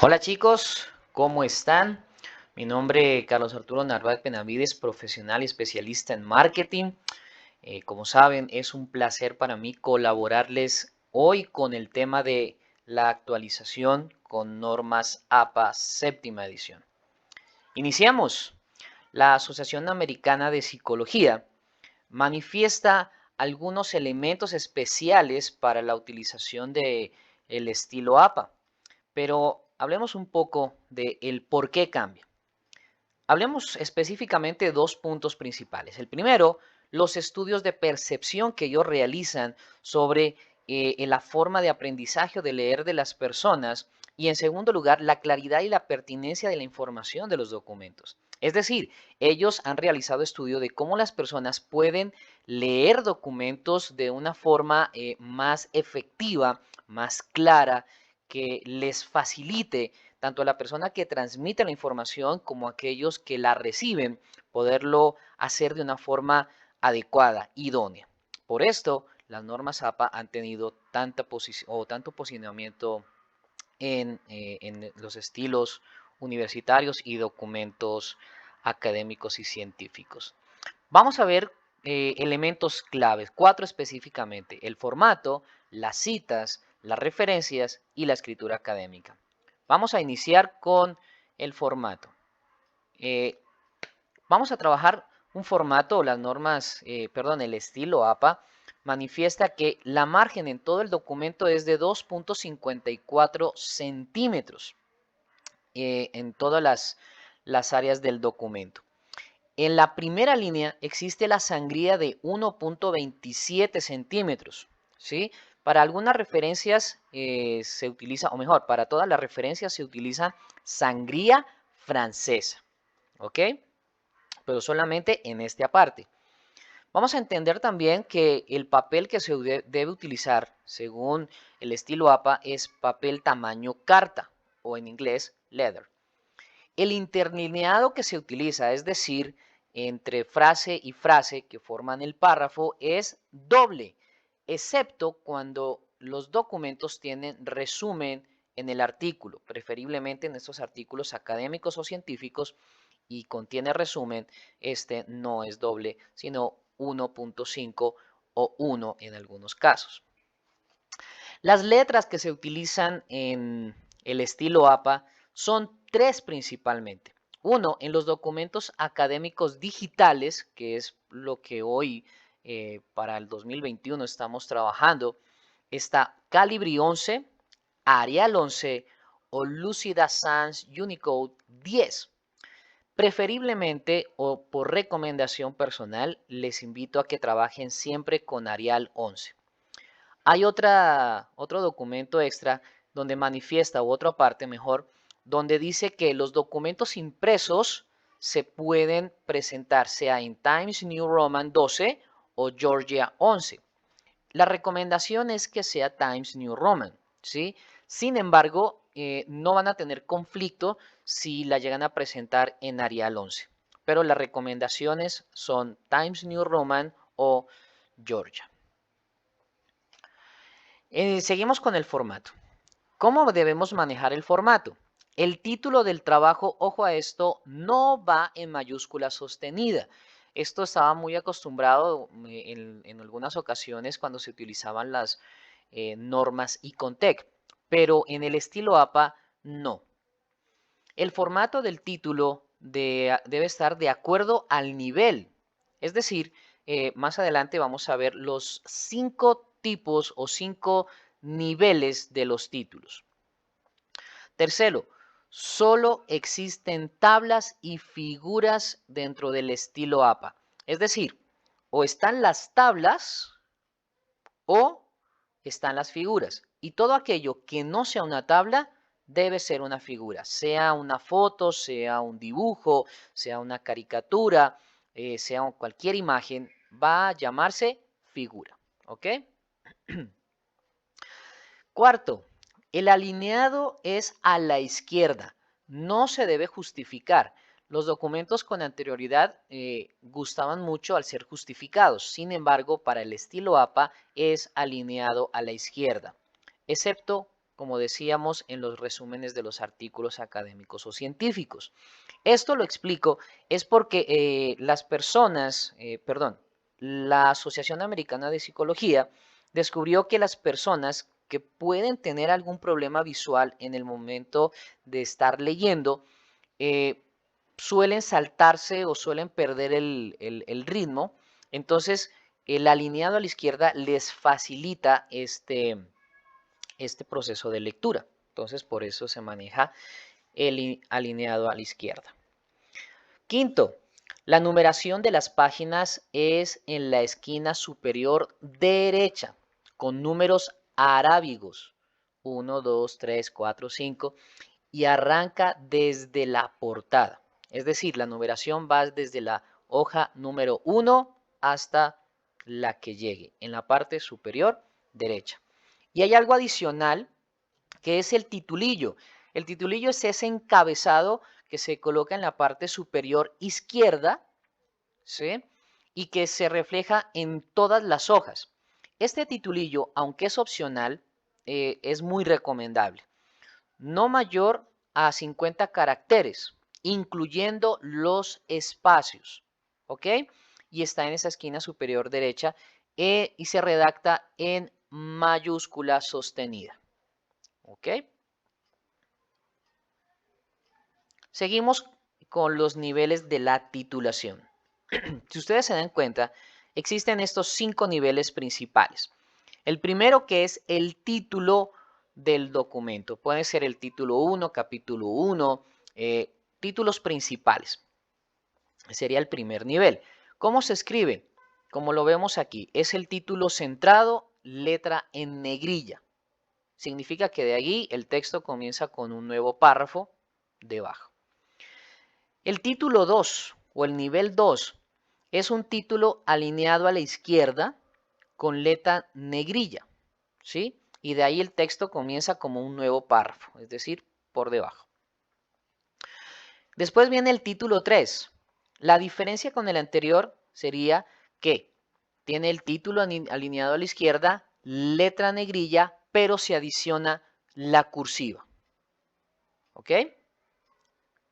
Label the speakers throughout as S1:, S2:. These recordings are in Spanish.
S1: Hola chicos, ¿cómo están? Mi nombre es Carlos Arturo Narváez Benavides, profesional y especialista en marketing. Como saben, es un placer para mí colaborarles hoy con el tema de la actualización con normas APA séptima edición. Iniciamos. La Asociación Americana de Psicología manifiesta algunos elementos especiales para la utilización de el estilo APA. Pero hablemos un poco de el por qué cambia. Hablemos específicamente de dos puntos principales. El primero, los estudios de percepción que ellos realizan sobre la forma de aprendizaje o de leer de las personas. Y en segundo lugar, la claridad y la pertinencia de la información de los documentos. Es decir, ellos han realizado estudio de cómo las personas pueden leer documentos de una forma más efectiva, más clara, que les facilite tanto a la persona que transmite la información como a aquellos que la reciben, poderlo hacer de una forma adecuada, idónea. Por esto, las normas APA han tenido tanto posicionamiento en los estilos universitarios y documentos académicos y científicos. Vamos a ver elementos claves, 4 específicamente: el formato, las citas, las referencias y la escritura académica. Vamos a iniciar con el formato. Eh, Vamos a trabajar un formato, las normas, el estilo APA manifiesta que la margen en todo el documento es de 2.54 centímetros en todas las áreas del documento. En la primera línea existe la sangría de 1.27 centímetros, ¿sí? Para algunas referencias se utiliza, o mejor, para todas las referencias se utiliza sangría francesa, ¿ok? Pero solamente en esta parte. Vamos a entender también que el papel que se debe utilizar según el estilo APA es papel tamaño carta o en inglés leather. El interlineado que se utiliza, es decir, entre frase y frase que forman el párrafo, es doble, excepto cuando los documentos tienen resumen en el artículo, preferiblemente en estos artículos académicos o científicos, y contiene resumen. Este no es doble, sino 1.5 o 1 en algunos casos. Las letras que se utilizan en el estilo APA son tres principalmente. Uno, en los documentos académicos digitales, que es lo que hoy para el 2021 estamos trabajando, está Calibri 11, Arial 11 o Lucida Sans Unicode 10. Preferiblemente o por recomendación personal, les invito a que trabajen siempre con Arial 11. Hay otro documento extra donde manifiesta, u otra parte mejor, donde dice que los documentos impresos se pueden presentar sea en Times New Roman 12 o Georgia 11. La recomendación es que sea Times New Roman, ¿sí? Sin embargo, no van a tener conflicto si la llegan a presentar en Arial 11. Pero las recomendaciones son Times New Roman o Georgia. Seguimos con el formato. ¿Cómo debemos manejar el formato? El título del trabajo, ojo a esto, no va en mayúscula sostenida. Esto estaba muy acostumbrado en algunas ocasiones cuando se utilizaban las normas Icontec, pero en el estilo APA no. El formato del título debe estar de acuerdo al nivel. Es decir, más adelante vamos a ver los 5 tipos o 5 niveles de los títulos. Tercero, solo existen tablas y figuras dentro del estilo APA. Es decir, o están las tablas o están las figuras. Y todo aquello que no sea una tabla debe ser una figura, sea una foto, sea un dibujo, sea una caricatura, sea cualquier imagen, va a llamarse figura. ¿Ok? Cuarto, el alineado es a la izquierda, no se debe justificar. Los documentos con anterioridad gustaban mucho al ser justificados, sin embargo, para el estilo APA es alineado a la izquierda, excepto como decíamos en los resúmenes de los artículos académicos o científicos. Esto lo explico es porque la Asociación Americana de Psicología descubrió que las personas que pueden tener algún problema visual en el momento de estar leyendo, eh, suelen saltarse o suelen perder el ritmo. Entonces, el alineado a la izquierda les facilita este proceso de lectura. Entonces, por eso se maneja el alineado a la izquierda. Quinto, la numeración de las páginas es en la esquina superior derecha, con números arábigos, 1, 2, 3, 4, 5, y arranca desde la portada. Es decir, la numeración va desde la hoja número 1 hasta la que llegue, en la parte superior derecha. Y hay algo adicional que es el titulillo. El titulillo es ese encabezado que se coloca en la parte superior izquierda, ¿sí? Y que se refleja en todas las hojas. Este titulillo, aunque es opcional, es muy recomendable. No mayor a 50 caracteres, incluyendo los espacios, ¿ok? Y está en esa esquina superior derecha y se redacta en mayúscula sostenida, ¿ok? Seguimos con los niveles de la titulación. Si ustedes se dan cuenta, existen estos 5 niveles principales. El primero, que es el título del documento. Puede ser el título 1, capítulo 1, títulos principales. Sería el primer nivel. ¿Cómo se escribe? Como lo vemos aquí, es el título centrado, letra en negrilla. Significa que de allí el texto comienza con un nuevo párrafo debajo. El título 2 o el nivel 2 es un título alineado a la izquierda con letra negrilla, ¿sí? Y de ahí el texto comienza como un nuevo párrafo, es decir, por debajo. Después viene el título 3. La diferencia con el anterior sería que tiene el título alineado a la izquierda, letra negrilla, pero se adiciona la cursiva. ¿Ok?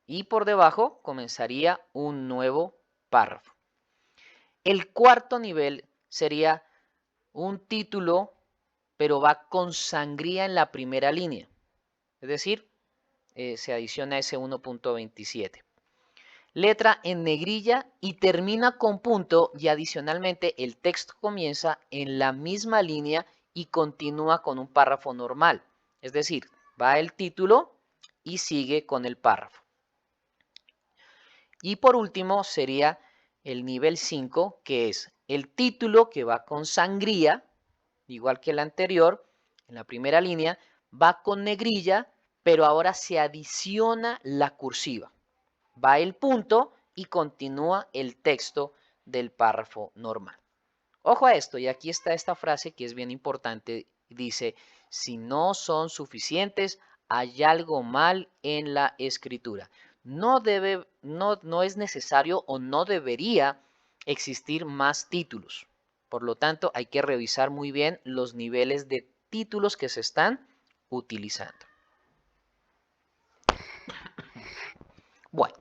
S1: Y por debajo comenzaría un nuevo párrafo. El cuarto nivel sería un título, pero va con sangría en la primera línea. Es decir, se adiciona ese 1.27. Letra en negrilla y termina con punto, y adicionalmente el texto comienza en la misma línea y continúa con un párrafo normal. Es decir, va el título y sigue con el párrafo. Y por último sería el nivel 5, que es el título, que va con sangría, igual que el anterior, en la primera línea, va con negrilla, pero ahora se adiciona la cursiva. Va el punto y continúa el texto del párrafo normal. Ojo a esto, y aquí está esta frase que es bien importante. Dice, si no son suficientes, hay algo mal en la escritura. No es necesario o no debería existir más títulos. Por lo tanto, hay que revisar muy bien los niveles de títulos que se están utilizando. Bueno,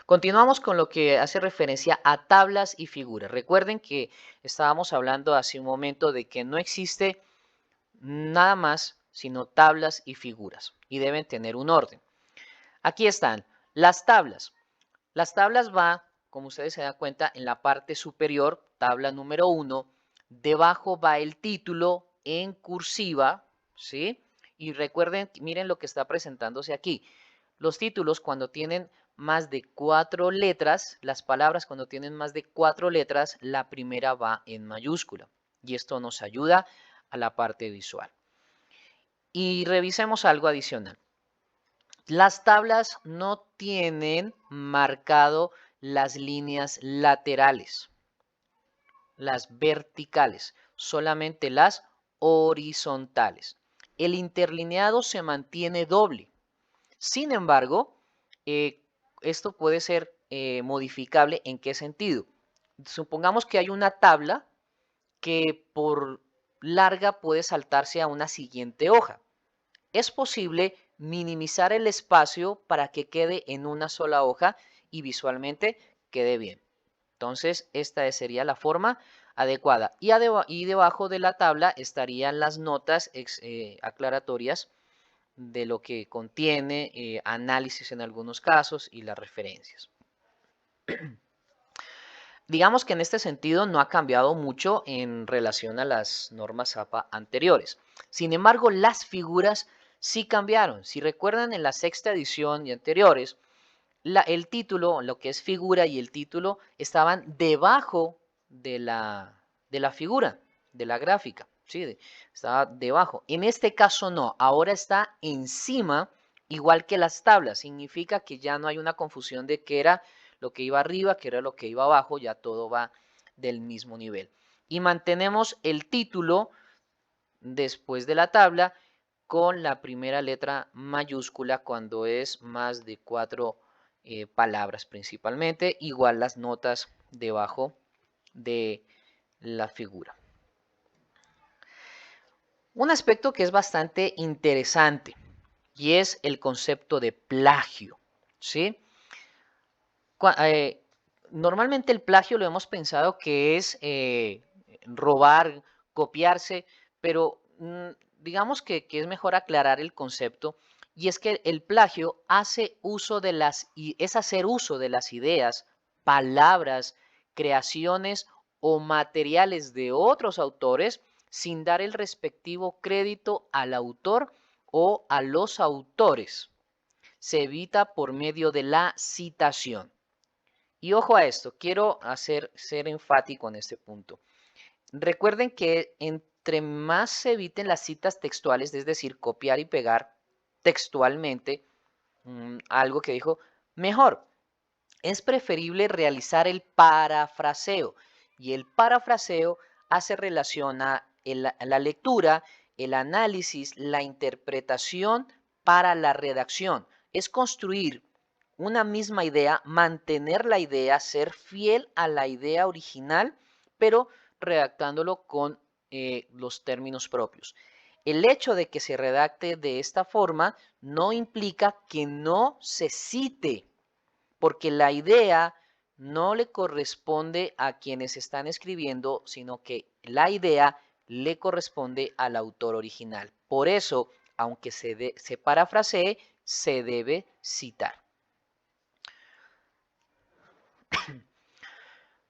S1: continuamos con lo que hace referencia a tablas y figuras. Recuerden que estábamos hablando hace un momento de que no existe nada más sino tablas y figuras, y deben tener un orden. Aquí están las tablas. Las tablas va, como ustedes se dan cuenta, en la parte superior, tabla número 1. Debajo va el título en cursiva, ¿sí? Y recuerden, miren lo que está presentándose aquí. Los títulos, cuando tienen más de 4 letras, las palabras cuando tienen más de 4 letras, la primera va en mayúscula. Y esto nos ayuda a la parte visual. Y revisemos algo adicional. Las tablas no tienen marcado las líneas laterales, las verticales, solamente las horizontales. El interlineado se mantiene doble. Sin embargo, esto puede ser modificable. ¿En qué sentido? Supongamos que hay una tabla que por larga puede saltarse a una siguiente hoja. es posible minimizar el espacio para que quede en una sola hoja y visualmente quede bien. Entonces, esta sería la forma adecuada. Y debajo de la tabla estarían las notas aclaratorias de lo que contiene, análisis en algunos casos y las referencias. Digamos que en este sentido no ha cambiado mucho en relación a las normas APA anteriores. Sin embargo, las figuras sí cambiaron. Si recuerdan, en la sexta edición y anteriores, el título, lo que es figura y el título, estaban debajo de la figura, de la gráfica. ¿Sí? Estaba debajo. En este caso no, ahora está encima, igual que las tablas. Significa que ya no hay una confusión de qué era lo que iba arriba, qué era lo que iba abajo, ya todo va del mismo nivel. Y mantenemos el título después de la tabla con la primera letra mayúscula cuando es más de 4 palabras principalmente, igual las notas debajo de la figura. Un aspecto que es bastante interesante y es el concepto de plagio, ¿sí? Normalmente el plagio lo hemos pensado que es robar, copiarse, pero digamos que es mejor aclarar el concepto, y es que el plagio es hacer uso de las ideas, palabras, creaciones o materiales de otros autores sin dar el respectivo crédito al autor o a los autores. Se evita por medio de la citación. Y ojo a esto, quiero ser enfático en este punto. Recuerden que entre más se eviten las citas textuales, es decir, copiar y pegar textualmente algo que dijo, mejor. Es preferible realizar el parafraseo. Y el parafraseo hace relación a la lectura, el análisis, la interpretación para la redacción. Es construir una misma idea, mantener la idea, ser fiel a la idea original, pero redactándolo con los términos propios. El hecho de que se redacte de esta forma no implica que no se cite, porque la idea no le corresponde a quienes están escribiendo, sino que la idea le corresponde al autor original. Por eso, aunque se parafrasee, se debe citar.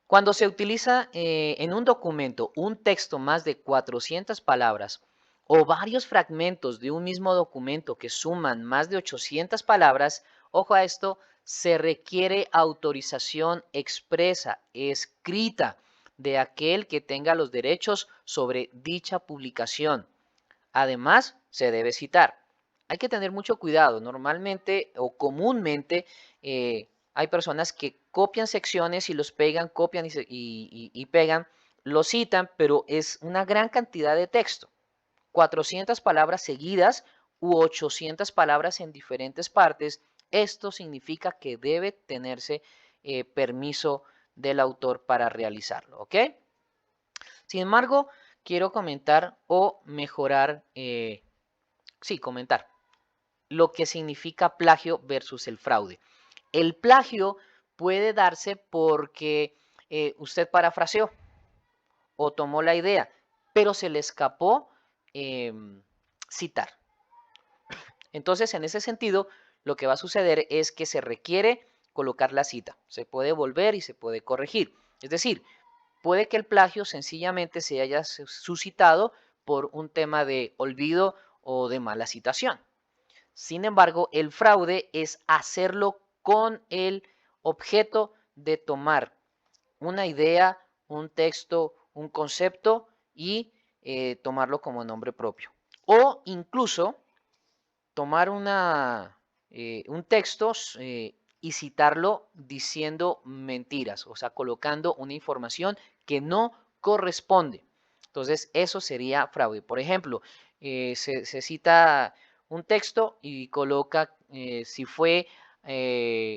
S1: Cuando se utiliza en un documento un texto más de 400 palabras o varios fragmentos de un mismo documento que suman más de 800 palabras, ojo a esto, se requiere autorización expresa, escrita, de aquel que tenga los derechos sobre dicha publicación. Además, se debe citar. Hay que tener mucho cuidado. Normalmente o comúnmente hay personas que copian secciones y los pegan, copian y pegan, lo citan, pero es una gran cantidad de texto. 400 palabras seguidas u 800 palabras en diferentes partes. Esto significa que debe tenerse permiso del autor para realizarlo, ¿ok? Sin embargo, quiero comentar o mejorar, comentar lo que significa plagio versus el fraude. El plagio puede darse porque usted parafraseó o tomó la idea, pero se le escapó citar. Entonces, en ese sentido, lo que va a suceder es que se requiere colocar la cita. Se puede volver y se puede corregir. Es decir, puede que el plagio sencillamente se haya suscitado por un tema de olvido o de mala citación. Sin embargo, el fraude es hacerlo con el objeto de tomar una idea, un texto, un concepto y tomarlo como nombre propio. O incluso tomar un texto y citarlo diciendo mentiras, o sea, colocando una información que no corresponde. Entonces, eso sería fraude. Por ejemplo, se cita un texto y coloca, si fue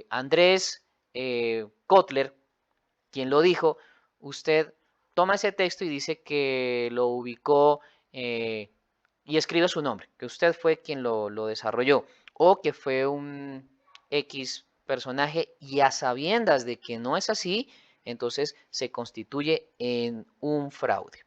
S1: Andrés Kotler quien lo dijo, usted toma ese texto y dice que lo ubicó y escribe su nombre, que usted fue quien lo desarrolló o que fue un X personaje y a sabiendas de que no es así, entonces se constituye en un fraude.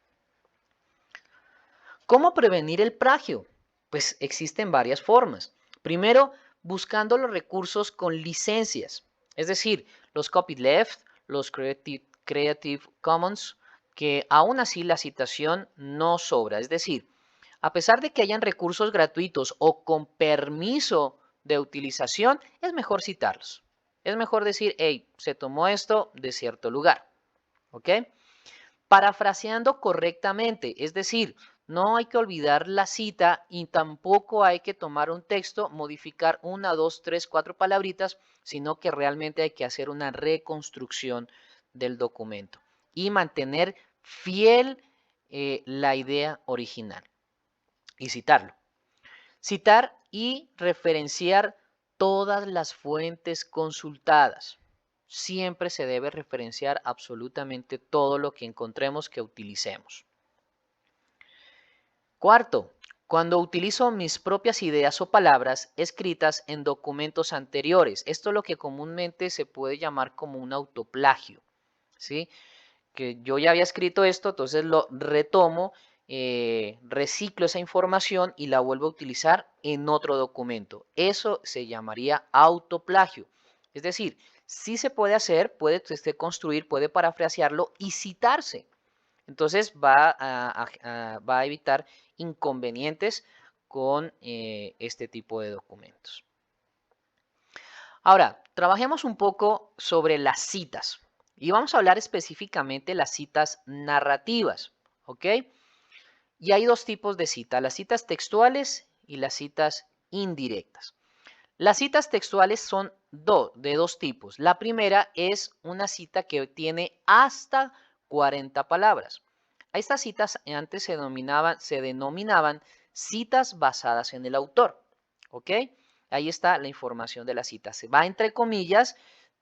S1: ¿Cómo prevenir el plagio? Pues existen varias formas. Primero, buscando los recursos con licencias, es decir, los copyleft, los Creative Commons, que aún así la citación no sobra. Es decir, a pesar de que hayan recursos gratuitos o con permiso de utilización, es mejor citarlos. Es mejor decir, hey, se tomó esto de cierto lugar. ¿Ok? Parafraseando correctamente, es decir, no hay que olvidar la cita y tampoco hay que tomar un texto, modificar una, dos, tres, cuatro palabritas, sino que realmente hay que hacer una reconstrucción del documento y mantener fiel la idea original y citarlo. Citar y referenciar todas las fuentes consultadas. Siempre se debe referenciar absolutamente todo lo que encontremos que utilicemos. Cuarto, cuando utilizo mis propias ideas o palabras escritas en documentos anteriores. Esto es lo que comúnmente se puede llamar como un autoplagio, ¿sí? Que yo ya había escrito esto, entonces lo retomo, reciclo esa información y la vuelvo a utilizar en otro documento. Eso se llamaría autoplagio. Es decir, sí se puede hacer, puede usted construir, puede parafrasearlo y citarse. Entonces va a evitar inconvenientes con este tipo de documentos. Ahora, trabajemos un poco sobre las citas y vamos a hablar específicamente de las citas narrativas, ¿ok? Y hay dos tipos de citas, las citas textuales y las citas indirectas. Las citas textuales son de dos tipos. La primera es una cita que tiene hasta 40 palabras. A estas citas antes se denominaban citas basadas en el autor, ¿ok? Ahí está la información de la cita. Se va entre comillas,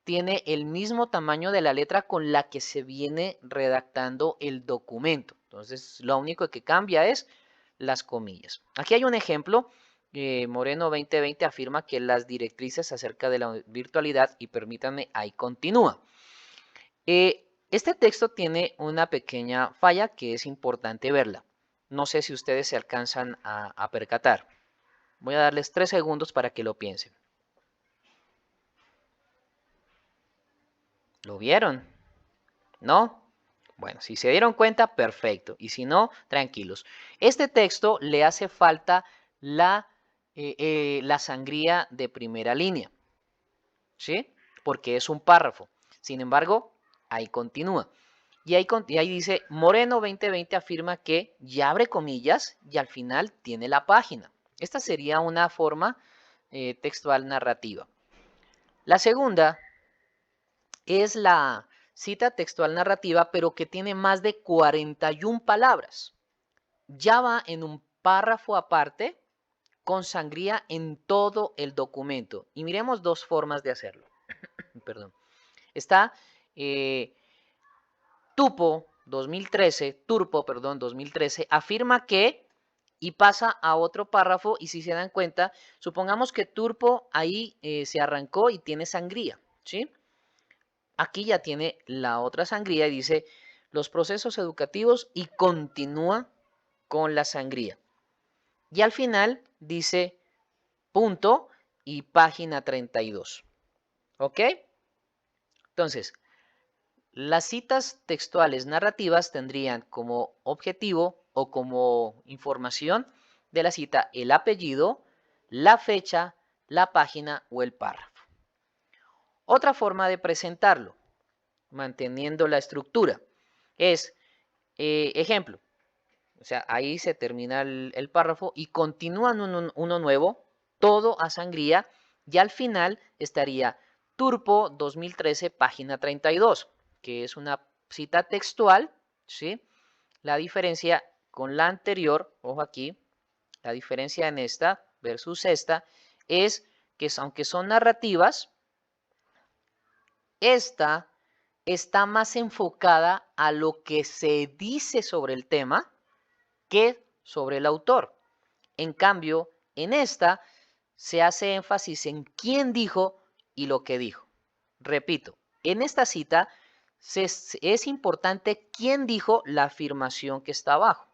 S1: tiene el mismo tamaño de la letra con la que se viene redactando el documento. Entonces, lo único que cambia es las comillas. Aquí hay un ejemplo. Moreno 2020 afirma que las directrices acerca de la virtualidad, y permítanme, ahí continúa. Este texto tiene una pequeña falla que es importante verla. No sé si ustedes se alcanzan a percatar. Voy a darles 3 segundos para que lo piensen. ¿Lo vieron? ¿No? Bueno, si se dieron cuenta, perfecto. Y si no, tranquilos. Este texto le hace falta la sangría de primera línea, ¿sí? Porque es un párrafo. Sin embargo, ahí continúa. Y ahí dice, Moreno 2020 afirma que, y abre comillas, y al final tiene la página. Esta sería una forma textual narrativa. La segunda es la cita textual narrativa, pero que tiene más de 41 palabras. Ya va en un párrafo aparte con sangría en todo el documento. Y miremos dos formas de hacerlo. Perdón. Está Turpo 2013, afirma que, y pasa a otro párrafo, y si se dan cuenta, supongamos que Turpo ahí se arrancó y tiene sangría, ¿sí? Aquí ya tiene la otra sangría y dice los procesos educativos y continúa con la sangría. Y al final dice punto y página 32. ¿Ok? Entonces, las citas textuales narrativas tendrían como objetivo o como información de la cita el apellido, la fecha, la página o el párrafo. Otra forma de presentarlo, manteniendo la estructura, es, ejemplo, o sea, ahí se termina el párrafo y continúa uno nuevo, todo a sangría, y al final estaría Turpo 2013, página 32, que es una cita textual, ¿sí? La diferencia con la anterior, ojo aquí, la diferencia en esta versus esta es que aunque son narrativas, esta está más enfocada a lo que se dice sobre el tema que sobre el autor. En cambio, en esta se hace énfasis en quién dijo y lo que dijo. Repito, en esta cita es importante quién dijo la afirmación que está abajo.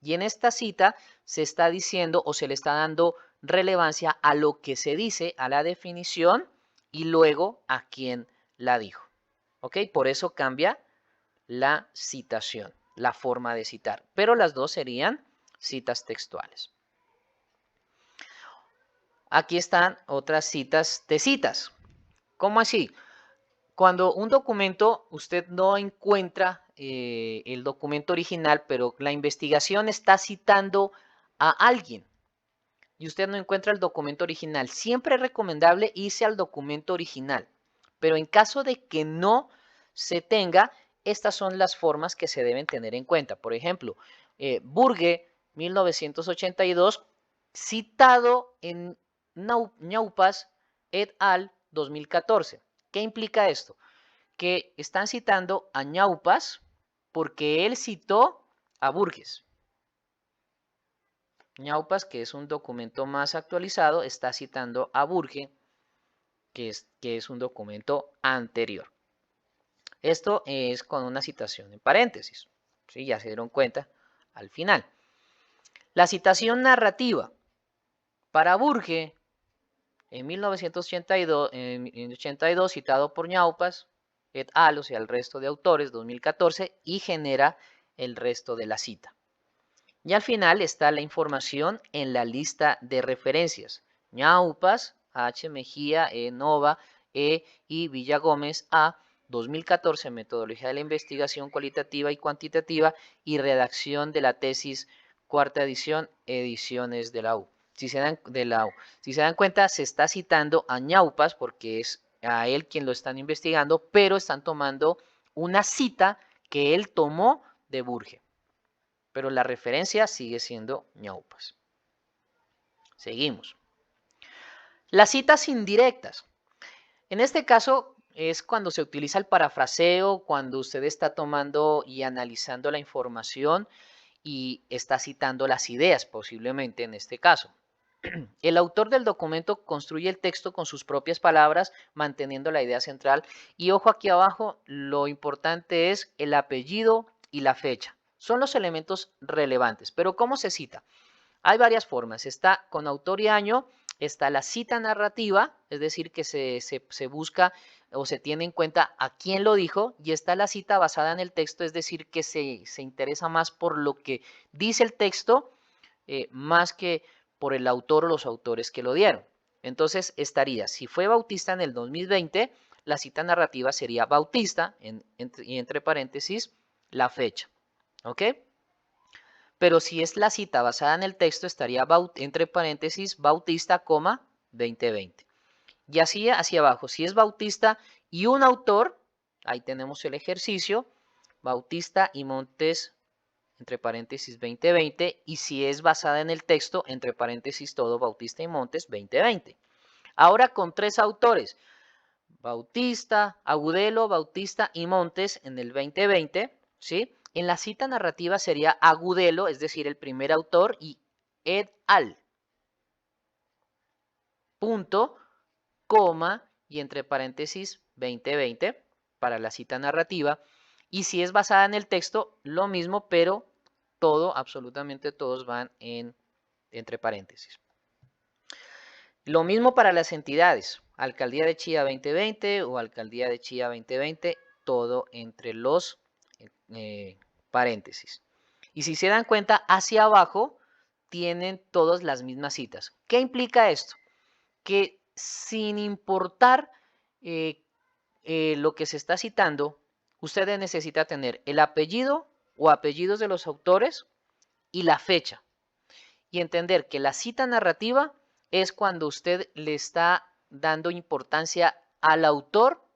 S1: Y en esta cita se está diciendo o se le está dando relevancia a lo que se dice, a la definición y luego a quién la dijo. ¿Ok? Por eso cambia la citación, la forma de citar. Pero las dos serían citas textuales. Aquí están otras citas de citas. ¿Cómo así? Cuando un documento, usted no encuentra el documento original, pero la investigación está citando a alguien y usted no encuentra el documento original, siempre es recomendable irse al documento original. Pero en caso de que no se tenga, estas son las formas que se deben tener en cuenta. Por ejemplo, Burge, 1982, citado en Ñaupas et al. 2014. ¿Qué implica esto? Que están citando a Ñaupas porque él citó a Burges. Ñaupas, que es un documento más actualizado, está citando a Burge, que es un documento anterior. Esto es con una citación en paréntesis. ¿Sí? Ya se dieron cuenta al final. La citación narrativa. Para Burge, en 1982, citado por Ñaupas et al., o sea, el resto de autores, 2014, y genera el resto de la cita. Y al final está la información en la lista de referencias. Ñaupas, H. Mejía, E. Nova, E. y Villagómez, A. 2014, Metodología de la Investigación Cualitativa y Cuantitativa y Redacción de la Tesis, cuarta edición, Ediciones de la U. Si se dan cuenta, se está citando a Ñaupas porque es a él quien lo están investigando, pero están tomando una cita que él tomó de Burge. Pero la referencia sigue siendo Ñaupas. Seguimos. Las citas indirectas. En este caso es cuando se utiliza el parafraseo, cuando usted está tomando y analizando la información y está citando las ideas, posiblemente en este caso. El autor del documento construye el texto con sus propias palabras, manteniendo la idea central. Y ojo aquí abajo, lo importante es el apellido y la fecha. Son los elementos relevantes. Pero ¿cómo se cita? Hay varias formas. Está con autor y año, está la cita narrativa, es decir, que se busca o se tiene en cuenta a quién lo dijo, y está la cita basada en el texto, es decir, que se interesa más por lo que dice el texto, más que por el autor o los autores que lo dieron. Entonces estaría, si fue Bautista en el 2020, la cita narrativa sería Bautista, y entre paréntesis, la fecha. ¿Ok? Pero si es la cita basada en el texto, estaría entre paréntesis Bautista, 2020. Y así hacia abajo, si es Bautista y un autor, ahí tenemos el ejercicio, Bautista y Montes, entre paréntesis 2020, y si es basada en el texto, entre paréntesis todo Bautista y Montes 2020. Ahora con tres autores, Bautista, Agudelo, Bautista y Montes en el 2020, ¿sí? En la cita narrativa sería Agudelo, es decir, el primer autor, y et al. Punto, coma, y entre paréntesis 2020 para la cita narrativa. Y si es basada en el texto, lo mismo, pero todo, absolutamente todos van entre paréntesis. Lo mismo para las entidades. Alcaldía de Chía 2020 o Alcaldía de Chía 2020, todo entre los paréntesis. Y si se dan cuenta, hacia abajo tienen todas las mismas citas. ¿Qué implica esto? Que sin importar lo que se está citando, usted necesita tener el apellido o apellidos de los autores y la fecha. Y entender que la cita narrativa es cuando usted le está dando importancia al autor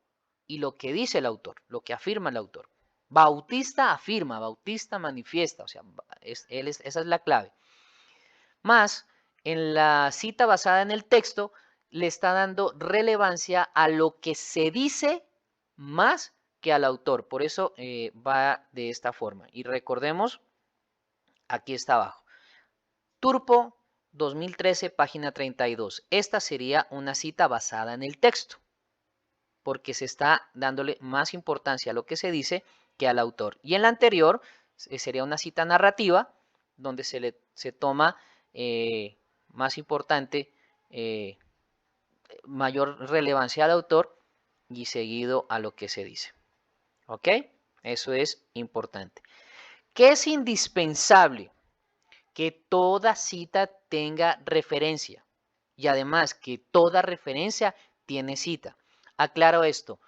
S1: y lo que dice el autor, lo que afirma el autor. Bautista afirma, Bautista manifiesta, o sea, esa es la clave. Más, en la cita basada en el texto, le está dando relevancia a lo que se dice más que al autor. Por eso va de esta forma. Y recordemos, aquí está abajo. Turpo, 2013, página 32. Esta sería una cita basada en el texto, porque se está dándole más importancia a lo que se dice que al autor. Y en la anterior sería una cita narrativa, donde se toma más importante, mayor relevancia al autor y seguido a lo que se dice. ¿Ok? Eso es importante. ¿Qué es indispensable? Que toda cita tenga referencia y además que toda referencia tiene cita. Aclaro esto,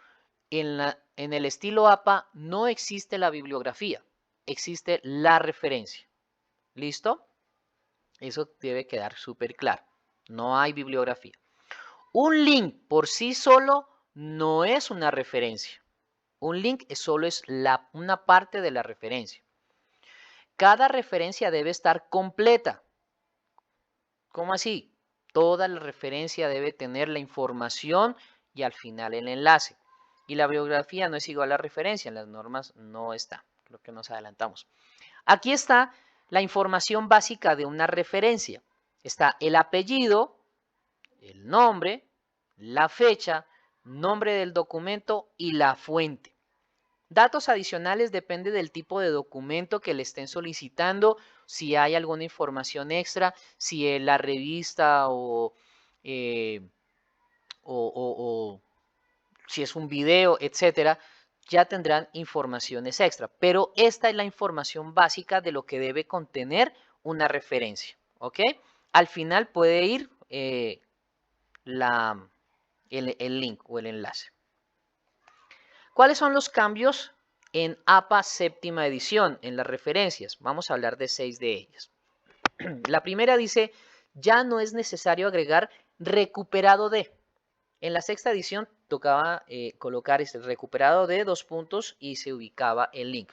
S1: en el estilo APA no existe la bibliografía, existe la referencia. ¿Listo? Eso debe quedar súper claro. No hay bibliografía. Un link por sí solo no es una referencia. Un link solo es una parte de la referencia. Cada referencia debe estar completa. ¿Cómo así? Toda la referencia debe tener la información y al final el enlace. Y la bibliografía no es igual a la referencia, en las normas no está. Creo que nos adelantamos. Aquí está la información básica de una referencia. Está el apellido, el nombre, la fecha, nombre del documento y la fuente. Datos adicionales depende del tipo de documento que le estén solicitando, si hay alguna información extra, si es la revista eh, o si es un video, etcétera, ya tendrán informaciones extra. Pero esta es la información básica de lo que debe contener una referencia. ¿Ok? Al final puede ir el link o el enlace. ¿Cuáles son los cambios en APA séptima edición en las referencias? Vamos a hablar de 6 de ellas. La primera dice, ya no es necesario agregar recuperado de. En la sexta edición tocaba colocar este recuperado de 2 puntos y se ubicaba el link.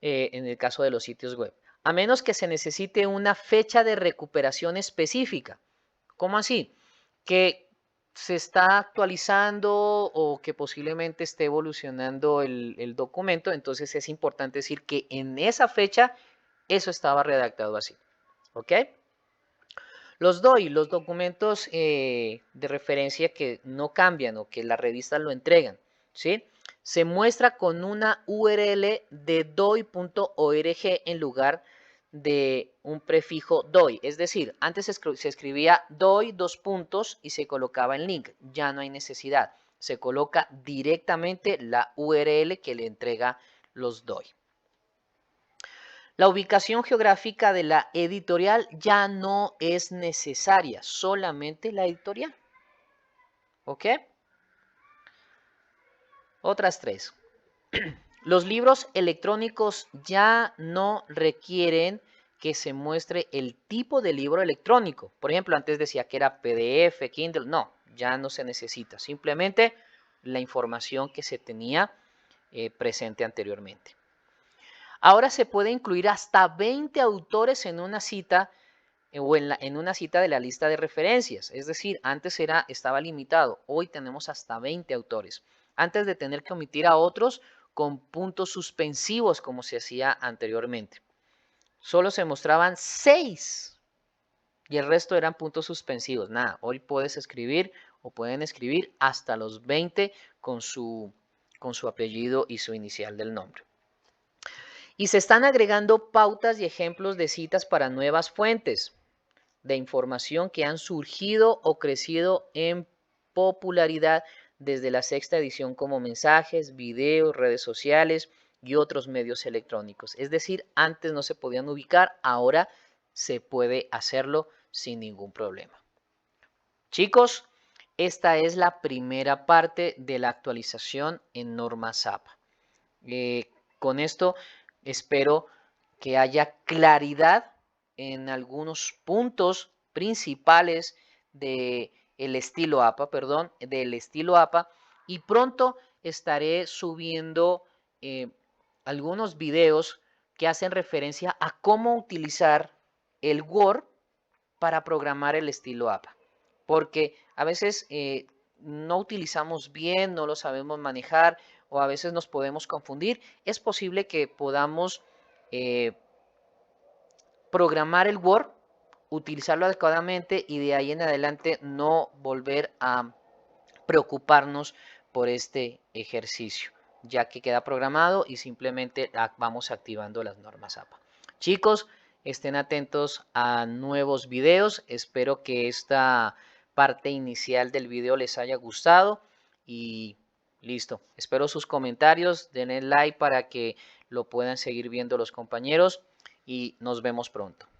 S1: En el caso de los sitios web. A menos que se necesite una fecha de recuperación específica. ¿Cómo así? Que se está actualizando o que posiblemente esté evolucionando el documento, entonces es importante decir que en esa fecha eso estaba redactado así. ¿Ok? Los DOI, los documentos de referencia que no cambian o que las revistas lo entregan, ¿sí? Se muestra con una URL de doi.org en lugar de un prefijo doi. Es decir, antes se escribía doi dos puntos y se colocaba el link. Ya no hay necesidad. Se coloca directamente la URL que le entrega los doi. La ubicación geográfica de la editorial ya no es necesaria, solamente la editorial. ¿Ok? Otras 3. Los libros electrónicos ya no requieren que se muestre el tipo de libro electrónico. Por ejemplo, antes decía que era PDF, Kindle. No, ya no se necesita. Simplemente la información que se tenía presente anteriormente. Ahora se puede incluir hasta 20 autores en una cita o en una cita de la lista de referencias. Es decir, antes estaba limitado, hoy tenemos hasta 20 autores. Antes de tener que omitir a otros con puntos suspensivos como se hacía anteriormente. Solo se mostraban 6 y el resto eran puntos suspensivos. Nada, hoy puedes escribir o pueden escribir hasta los 20 con su apellido y su inicial del nombre. Y se están agregando pautas y ejemplos de citas para nuevas fuentes de información que han surgido o crecido en popularidad desde la sexta edición como mensajes, videos, redes sociales y otros medios electrónicos. Es decir, antes no se podían ubicar, ahora se puede hacerlo sin ningún problema. Chicos, esta es la primera parte de la actualización en normas APA. Con esto espero que haya claridad en algunos puntos principales del estilo APA, y pronto estaré subiendo algunos videos que hacen referencia a cómo utilizar el Word para programar el estilo APA, porque a veces no utilizamos bien, no lo sabemos manejar o a veces nos podemos confundir. Es posible que podamos programar el Word utilizarlo adecuadamente y de ahí en adelante no volver a preocuparnos por este ejercicio, ya que queda programado y simplemente vamos activando las normas APA. Chicos, estén atentos a nuevos videos. Espero que esta parte inicial del video les haya gustado y listo. Espero sus comentarios, denle like para que lo puedan seguir viendo los compañeros y nos vemos pronto.